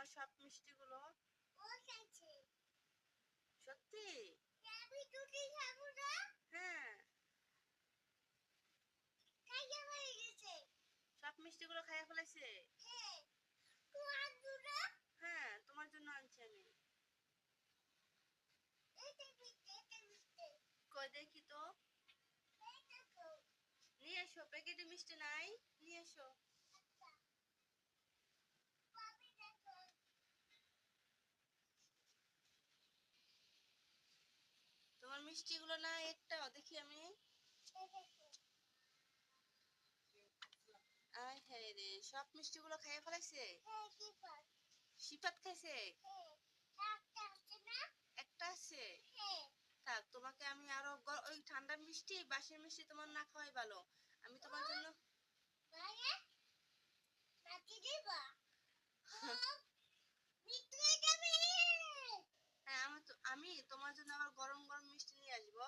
তোমার সব মিষ্টিগুলো? সত্যি? হ্যাঁ, সব মিষ্টিগুলো খাইয়া ফেলাইছে। হ্যাঁ, তোমার জন্য আনছি আমি। কই দেখি তো। নিয়ে এসো, প্যাকেটে মিষ্টি নাই, নিয়ে এসো। তোমার মিষ্টিগুলো না একটাও দেখি আমি। আয় হ্যাঁ রে, সব মিষ্টিগুলো খাইয়া ফেলাইছে। সিফাত খাইছে? একটা আছে? থাক, তোমাকে আমি আরো ওই ঠান্ডা মিষ্টি বাসি মিষ্টি তোমার না খাওয়াই ভালো। আমি তোমার জন্য হ্যাঁ, আমি তোমার জন্য আবার গরম গরম মিষ্টি নিয়ে আসবো।